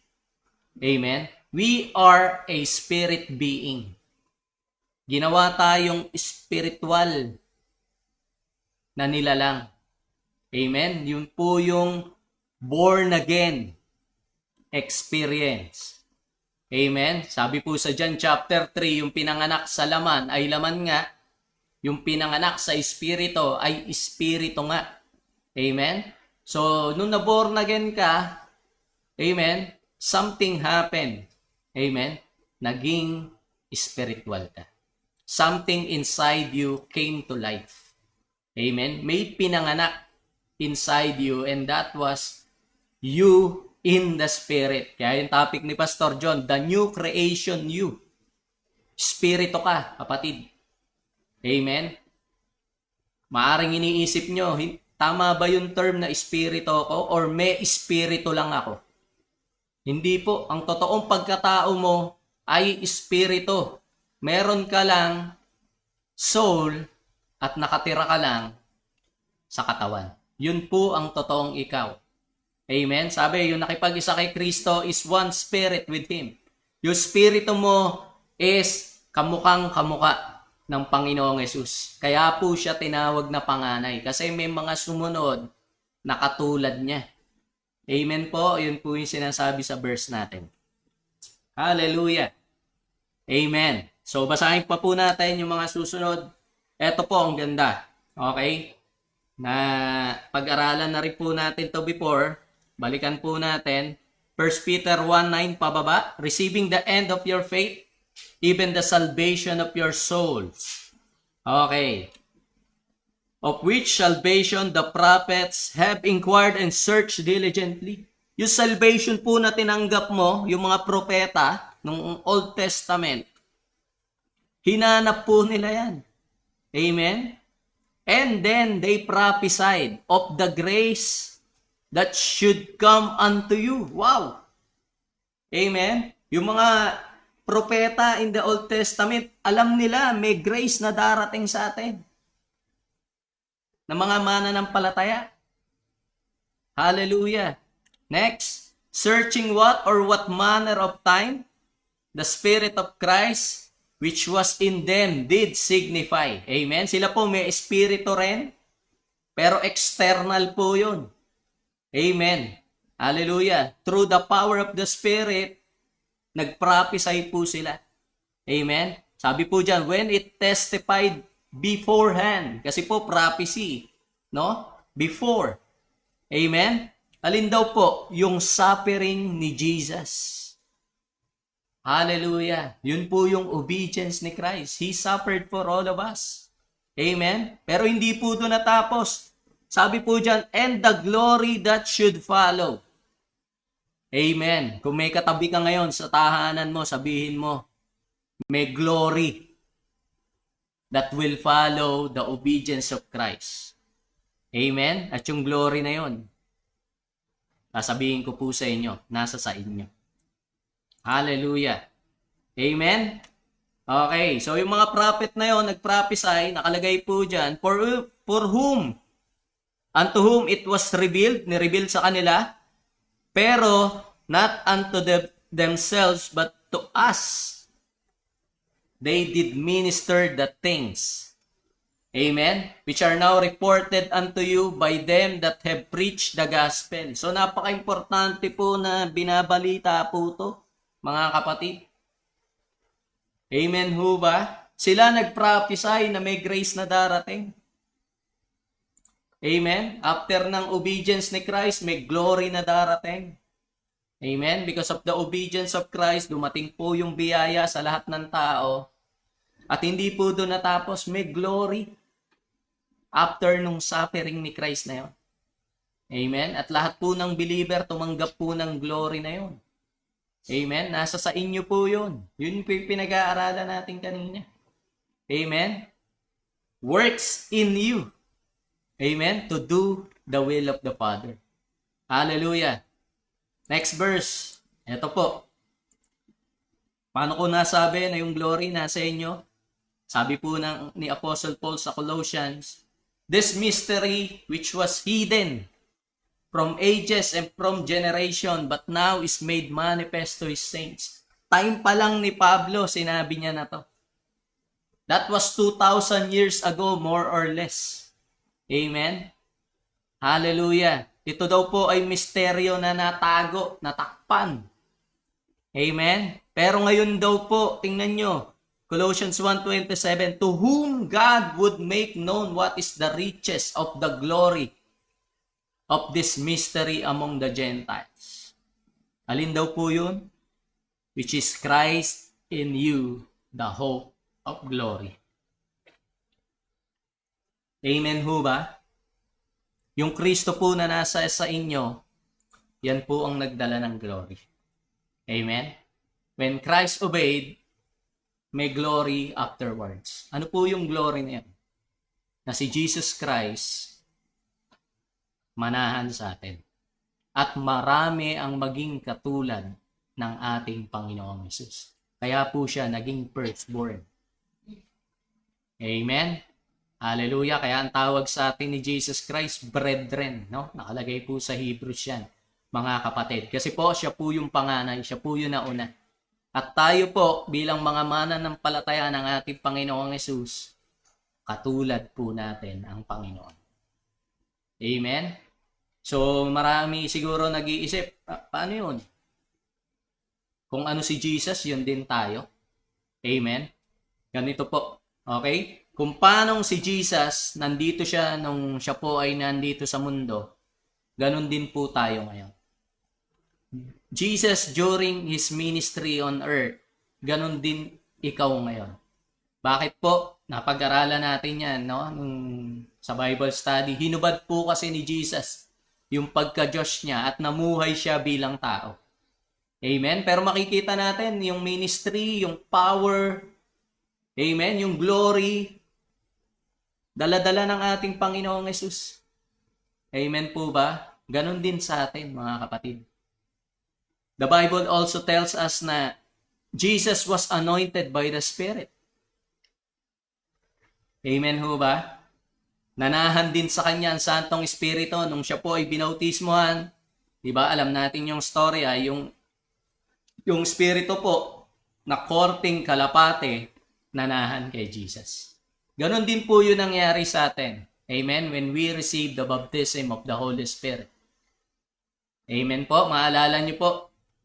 Amen. We are a spirit being. Ginawa tayong spiritual na nilalang. Amen. Yun po yung born again experience. Amen. Sabi po sa John chapter 3, yung pinanganak sa laman ay laman nga, yung pinanganak sa espiritu ay espiritu nga. Amen. So, nung na-born again ka, amen, something happened. Amen. Naging spiritual ka. Something inside you came to life. Amen. May pinanganak inside you, and that was you in the Spirit. Kaya yung topic ni Pastor John, the new creation you. Spirito ka, kapatid. Amen? Maaring iniisip nyo, tama ba yung term na espiritu ko or may espiritu lang ako? Hindi po. Ang totoong pagkatao mo ay espiritu. Meron ka lang soul at nakatira ka lang sa katawan. Yun po ang totoong ikaw. Amen? Sabi, yung nakipag-isa kay Kristo is one spirit with Him. Yung spirito mo is kamukhang kamuka ng Panginoong Hesus. Kaya po siya tinawag na panganay. Kasi may mga sumunod na katulad niya. Amen po. Yun po yung sinasabi sa verse natin. Hallelujah. Amen. So, basahin pa po natin yung mga susunod. Ito po ang ganda. Okay? Na pag-aralan na rin po natin to before. Balikan po natin. 1 Peter 1:9 pababa. Receiving the end of your faith, even the salvation of your souls. Okay. Of which salvation the prophets have inquired and searched diligently. Yung salvation po na tinanggap mo, yung mga propeta ng Old Testament, hinanap po nila yan. Amen? And then they prophesied of the grace that should come unto you. Wow! Amen? Yung mga propeta in the Old Testament, alam nila may grace na darating sa atin. Na mga mananampalataya. Hallelujah. Next, searching what or what manner of time the Spirit of Christ which was in them did signify. Amen? Sila po may espiritu rin, pero external po yun. Amen. Hallelujah. Through the power of the Spirit, nag-prophesy po sila. Amen? Sabi po dyan, when it testified beforehand. Kasi po, prophecy. No? Before. Amen? Alin daw po? Yung suffering ni Jesus. Hallelujah. Yun po yung obedience ni Christ. He suffered for all of us. Amen? Pero hindi po doon natapos. Sabi po dyan, and the glory that should follow. Amen. Kung may katabi ka ngayon sa tahanan mo, sabihin mo, may glory that will follow the obedience of Christ. Amen? At yung glory na yon, sasabihin ko po sa inyo, nasa sa inyo. Hallelujah. Amen? Okay, so yung mga prophet na yon, nag-prophesy, nakalagay po dyan, for whom unto whom it was revealed, ni-reveal sa kanila, pero not unto themselves, but to us. They did minister the things, amen, which are now reported unto you by them that have preached the gospel. So napaka-importante po na binabalita po to, mga kapatid. Amen ho ba? Sila nag-prophesy na may grace na darating. Amen? After ng obedience ni Christ, may glory na darating. Amen? Because of the obedience of Christ, dumating po yung biyaya sa lahat ng tao. At hindi po doon natapos, may glory after nung suffering ni Christ na yun. Amen? At lahat po ng believer tumanggap po ng glory na yun. Amen? Nasa sa inyo po yun. Yun po yung pinag-aaralan natin kanina. Amen? Works in you. Amen? To do the will of the Father. Hallelujah. Next verse. Ito po. Paano ko nasabi na yung glory nasa inyo? Sabi po ni Apostle Paul sa Colossians, this mystery which was hidden from ages and from generation, but now is made manifest to His saints. Time pa lang ni Pablo, sinabi niya na to. That was 2,000 years ago, more or less. Amen? Hallelujah. Ito daw po ay misteryo na natago, natakpan. Amen? Pero ngayon daw po, tingnan nyo, Colossians 1:27, to whom God would make known what is the riches of the glory of this mystery among the Gentiles. Alin daw po yun? Which is Christ in you, the hope of glory. Amen ho ba? Yung Kristo po na nasa sa inyo, yan po ang nagdala ng glory. Amen? When Christ obeyed, may glory afterwards. Ano po yung glory na yan? Na si Jesus Christ manahan sa atin. At marami ang maging katulad ng ating Panginoong Hesus. Kaya po siya naging firstborn. Amen? Hallelujah. Kaya ang tawag sa atin ni Jesus Christ, brethren. No? Nakalagay po sa Hebrews yan, mga kapatid. Kasi po, siya po yung panganay. Siya po yung nauna. At tayo po, bilang mga mananampalataya ng ating Panginoong Hesus, katulad po natin ang Panginoon. Amen? So, marami siguro nag-iisip, paano yun? Kung ano si Jesus, yun din tayo. Amen? Ganito po. Okay? Kung paano si Jesus, nandito siya nung siya po ay nandito sa mundo, ganun din po tayo ngayon. Jesus during His ministry on earth, ganun din ikaw ngayon. Bakit po? Napag-aralan natin yan, no? Sa Bible study. Hinubad po kasi ni Jesus yung pagka-Diyos niya at namuhay siya bilang tao. Amen? Pero makikita natin yung ministry, yung power, amen, yung glory, dala-dala ng ating Panginoong Hesus. Amen po ba? Ganon din sa atin, mga kapatid. The Bible also tells us na Jesus was anointed by the Spirit. Amen ho ba? Nanahan din sa kanya ang Santong Espiritu nung siya po ay binautismohan. Diba? Alam natin yung story, yung Espiritu po na korting kalapate, nanahan kay Jesus. Ganon din po yun nangyari sa atin. Amen? When we receive the baptism of the Holy Spirit. Amen po? Maalala niyo po,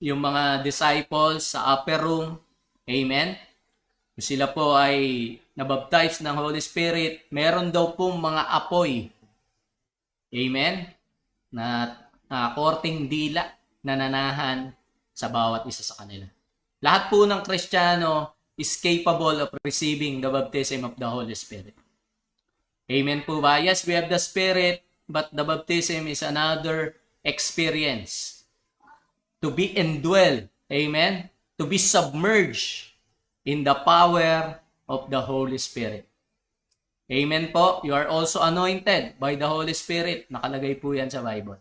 yung mga disciples sa upper room. Amen? Sila po ay nabaptize ng Holy Spirit. Meron daw pong mga apoy. Amen? Na korting dila na nanahan sa bawat isa sa kanila. Lahat po ng Kristiyano is capable of receiving the baptism of the Holy Spirit. Amen po ba? Yes, we have the Spirit, but the baptism is another experience. To be indwelled, amen? To be submerged in the power of the Holy Spirit. Amen po? You are also anointed by the Holy Spirit. Nakalagay po yan sa Bible.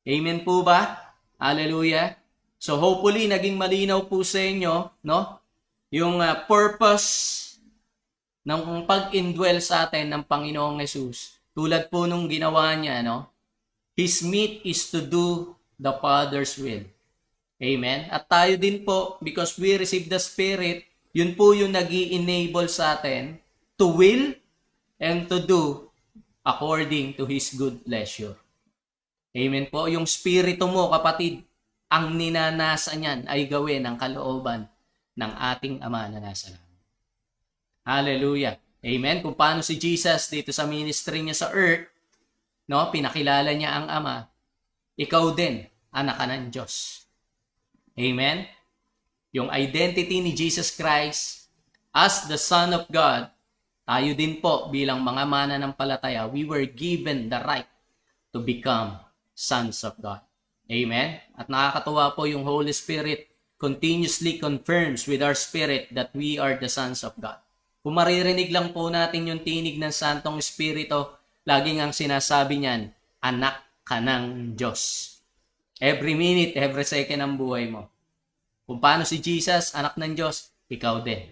Amen po ba? Hallelujah. So hopefully, naging malinaw po sa inyo, no? Yung purpose ng pag-indwell sa atin ng Panginoong Hesus Tulad po nung ginawa niya, no? His meat is to do the Father's will. Amen? At tayo din po, because we receive the Spirit, yun po yung nag-i-enable sa atin to will and to do according to His good pleasure. Amen po? Yung Spirito mo, kapatid, ang ninanasa niyan ay gawin ang kalooban ng ating Ama na nasa langit. Hallelujah. Amen? Kung paano si Jesus dito sa ministry niya sa earth, no, pinakilala niya ang Ama, ikaw din, anak ka ng Diyos. Amen? Yung identity ni Jesus Christ as the Son of God, tayo din po bilang mga mananampalataya, we were given the right to become sons of God. Amen? At nakakatuwa po yung Holy Spirit continuously confirms with our spirit that we are the sons of God. Kung maririnig lang po natin yung tinig ng Santong Espiritu, laging ang sinasabi niyan, anak ka ng Diyos. Every minute, every second ng buhay mo. Kung paano si Jesus, anak ng Diyos, ikaw din,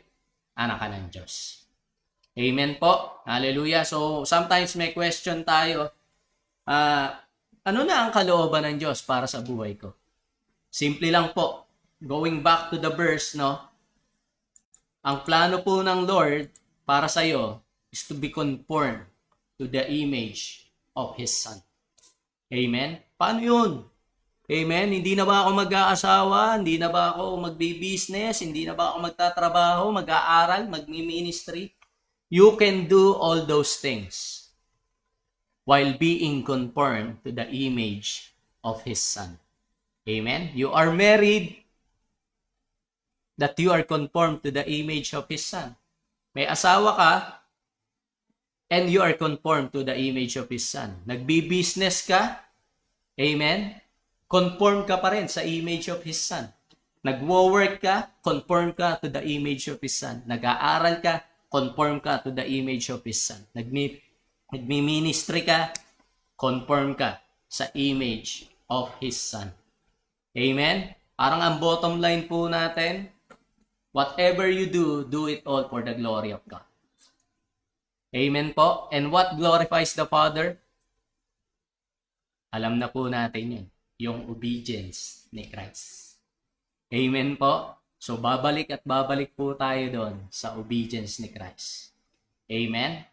anak ka ng Diyos. Amen po. Hallelujah. So, sometimes may question tayo, ano na ang kalooban ng Diyos para sa buhay ko? Simple lang po. Going back to the verse, no? Ang plano po ng Lord para sa iyo is to be conformed to the image of His Son. Amen? Paano yun? Amen? Hindi na ba ako mag-aasawa? Hindi na ba ako magbi-business? Hindi na ba ako magtatrabaho, mag-aaral, magmi-ministry? You can do all those things while being conformed to the image of His Son. Amen? You are married that you are conformed to the image of His Son. May asawa ka and you are conformed to the image of His Son. Nagbi-business ka, amen? Conform ka pa rin sa image of His Son. Nagwo-work ka, conform ka to the image of His Son. Nag-aaral ka, conform ka to the image of His Son. Nagmi-ministry ka, conform ka sa image of His Son. Amen? Parang ang bottom line po natin, whatever you do, do it all for the glory of God. Amen po? And what glorifies the Father? Alam na po natin yun. Yung obedience ni Christ. Amen po? So, babalik at babalik po tayo doon sa obedience ni Christ. Amen?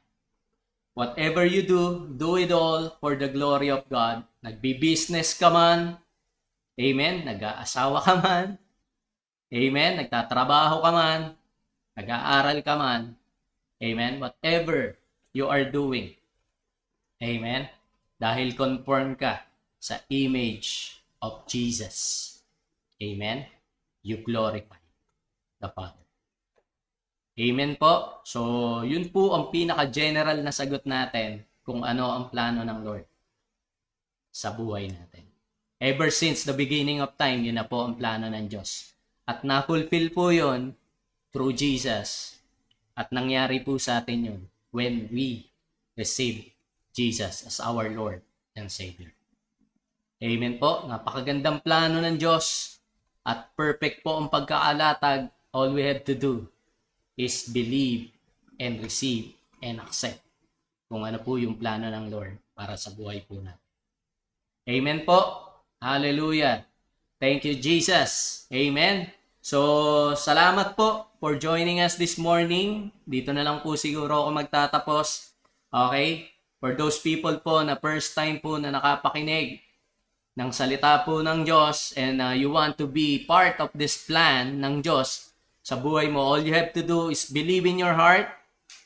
Whatever you do it all for the glory of God. Nagbi-business ka man. Amen? Nag-aasawa ka man. Amen? Nagtatrabaho ka man. Nag-aaral ka man. Amen? Whatever you are doing. Amen? Dahil conform ka sa image of Jesus. Amen? You glorify the Father. Amen po. So, yun po ang pinaka-general na sagot natin kung ano ang plano ng Lord sa buhay natin. Ever since the beginning of time, yun na po ang plano ng Diyos. At na-fulfill po yun through Jesus. At nangyari po sa atin yun when we receive Jesus as our Lord and Savior. Amen po. Napakagandang plano ng Diyos at perfect po ang pagkaalatag. All we have to do is believe and receive and accept kung ano po yung plano ng Lord para sa buhay po natin. Amen po. Hallelujah. Thank you, Jesus. Amen. So, salamat po for joining us this morning. Dito na lang po siguro ako magtatapos. Okay? For those people po na first time po na nakapakinig ng salita po ng Diyos and you want to be part of this plan ng Diyos sa buhay mo, all you have to do is believe in your heart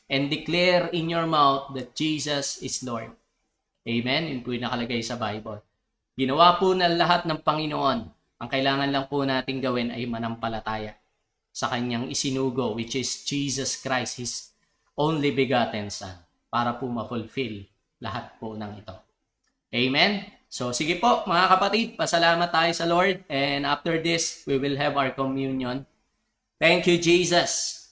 and declare in your mouth that Jesus is Lord. Amen? Yun po yung nakalagay sa Bible. Ginawa po na lahat ng Panginoon. Ang kailangan lang po natin gawin ay manampalataya sa Kanyang isinugo, which is Jesus Christ, His only begotten Son, para po ma-fulfill lahat po ng ito. Amen? So, sige po, mga kapatid, pasalamat tayo sa Lord. And after this, we will have our communion. Thank you, Jesus.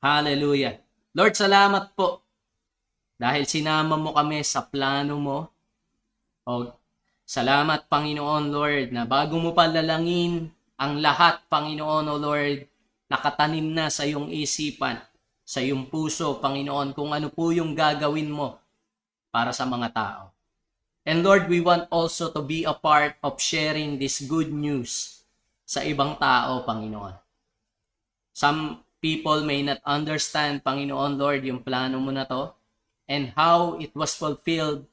Hallelujah. Lord, salamat po. Dahil sinama mo kami sa plano mo. O, salamat, Panginoon, Lord, na bago mo palalangin ang lahat, Panginoon, O Lord, nakatanim na sa iyong isipan, sa iyong puso, Panginoon, kung ano po yung gagawin mo para sa mga tao. And Lord, we want also to be a part of sharing this good news sa ibang tao, Panginoon. Some people may not understand, Panginoon Lord, yung plano mo na to and how it was fulfilled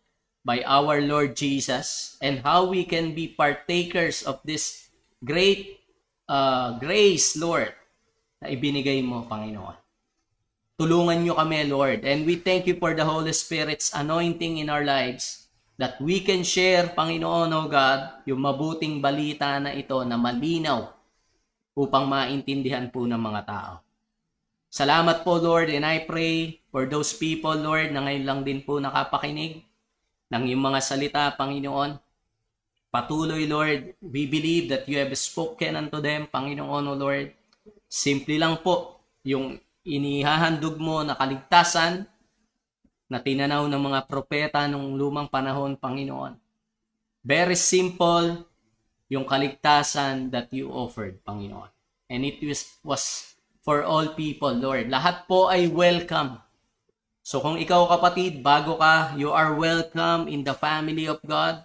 by our Lord Jesus and how we can be partakers of this great grace, Lord, na ibinigay mo, Panginoon. Tulungan nyo kami, Lord, and we thank you for the Holy Spirit's anointing in our lives that we can share, Panginoon, O God, yung mabuting balita na ito na malinaw upang maintindihan po ng mga tao. Salamat po, Lord, and I pray for those people, Lord, na ngayon lang din po nakapakinig ng iyong mga salita, Panginoon. Patuloy, Lord, we believe that you have spoken unto them, Panginoon, O Lord. Simple lang po yung inihahandog mo na kaligtasan na tinanaw ng mga propeta nung lumang panahon, Panginoon. Very simple yung kaligtasan that you offered, Panginoon. And it was for all people, Lord. Lahat po ay welcome. So kung ikaw, kapatid, bago ka, you are welcome in the family of God.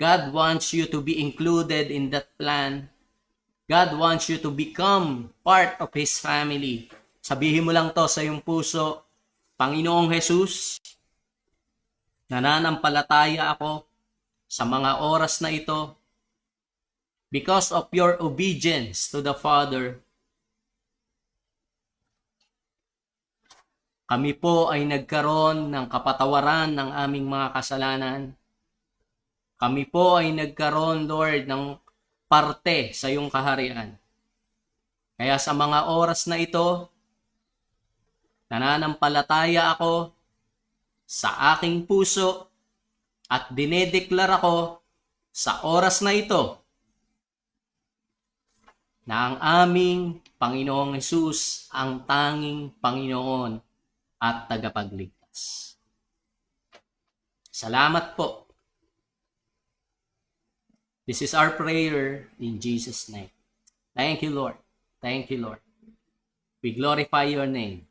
God wants you to be included in that plan. God wants you to become part of His family. Sabihin mo lang to sa iyong puso, Panginoong Jesus, nananampalataya ako sa mga oras na ito because of your obedience to the Father. Kami po ay nagkaroon ng kapatawaran ng aming mga kasalanan. Kami po ay nagkaroon, Lord, ng parte sa iyong kaharian. Kaya sa mga oras na ito, nananampalataya ako sa aking puso at dinedeklara ko sa oras na ito na ang aming Panginoong Hesus ang tanging Panginoon at tagapagligtas. Salamat po. This is our prayer in Jesus' name. Thank you, Lord. Thank you, Lord. We glorify your name.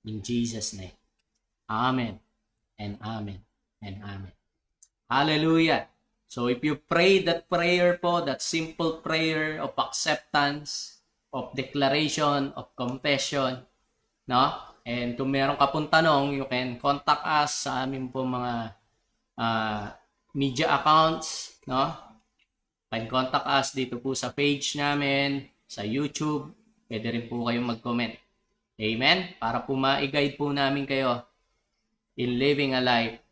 In Jesus' name. Amen. And amen. And amen. Hallelujah. So if you pray that prayer po, that simple prayer of acceptance, of declaration, of confession, no? And kung meron ka pong tanong, you can contact us sa aming po mga media accounts, no? Can contact us dito po sa page namin, sa YouTube. Pwede rin po kayong mag-comment. Amen? Para po ma-guide po namin kayo in living a life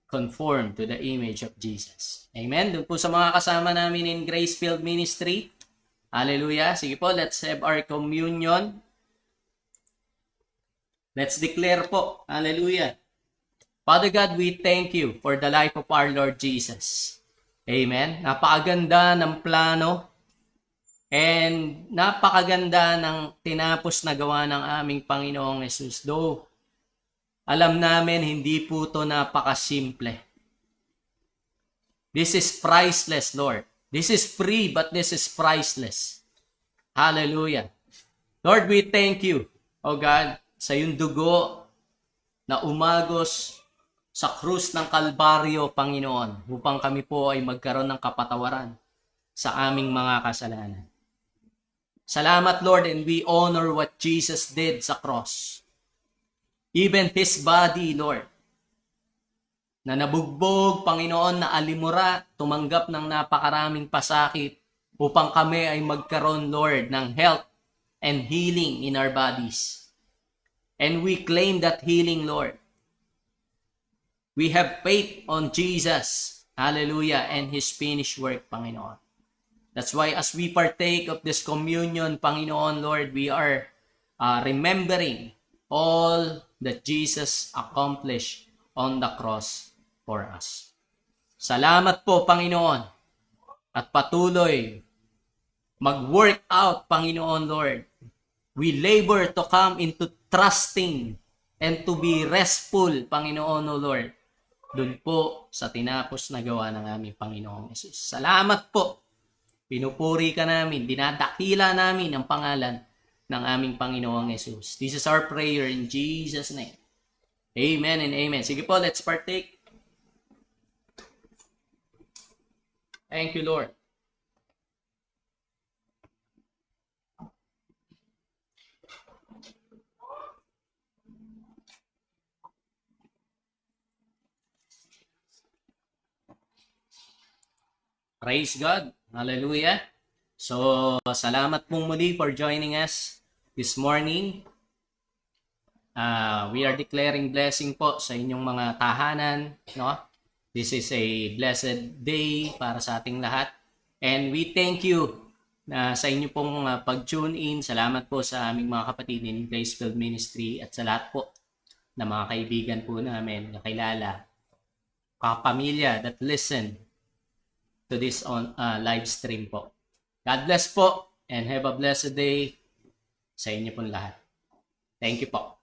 conformed to the image of Jesus. Amen? Doon po sa mga kasama namin in Grace-Filled Ministry. Hallelujah. Sige po, let's have our communion. Let's declare po. Hallelujah. Father God, we thank you for the life of our Lord Jesus. Amen? Napakaganda ng plano and napakaganda ng tinapos na gawa ng aming Panginoong Jesus. Though, alam namin hindi po ito napakasimple. This is priceless, Lord. This is free, but this is priceless. Hallelujah. Lord, we thank you, O God, sa iyong dugo na umagos sa krus ng Kalbaryo, Panginoon, upang kami po ay magkaroon ng kapatawaran sa aming mga kasalanan. Salamat, Lord, and we honor what Jesus did sa cross. Even His body, Lord, na nabugbog, Panginoon, na alimura, tumanggap ng napakaraming pasakit upang kami ay magkaroon, Lord, ng health and healing in our bodies. And we claim that healing, Lord. We have faith on Jesus, hallelujah, and His finished work, Panginoon. That's why as we partake of this communion, Panginoon, Lord, we are remembering all that Jesus accomplished on the cross for us. Salamat po, Panginoon, at patuloy mag-work out, Panginoon, Lord. We labor to come into trusting and to be restful, Panginoon, O Lord, dun po sa tinapos na gawa ng aming Panginoong Jesus. Salamat po. Pinupuri ka namin, dinadakila namin ang pangalan ng aming Panginoong Jesus. This is our prayer in Jesus' name. Amen and amen. Sige po, let's partake. Thank you, Lord. Praise God. Hallelujah. So, salamat pong muli for joining us this morning. We are declaring blessing po sa inyong mga tahanan, no? This is a blessed day para sa ating lahat. And we thank you na sa inyo pong pag-tune in. Salamat po sa aming mga kapatid in Gracefield Ministry at sa lahat po na mga kaibigan po namin, nakilala, kapamilya that listen to this on live stream po. God bless po and have a blessed day sa inyo pong lahat. Thank you po.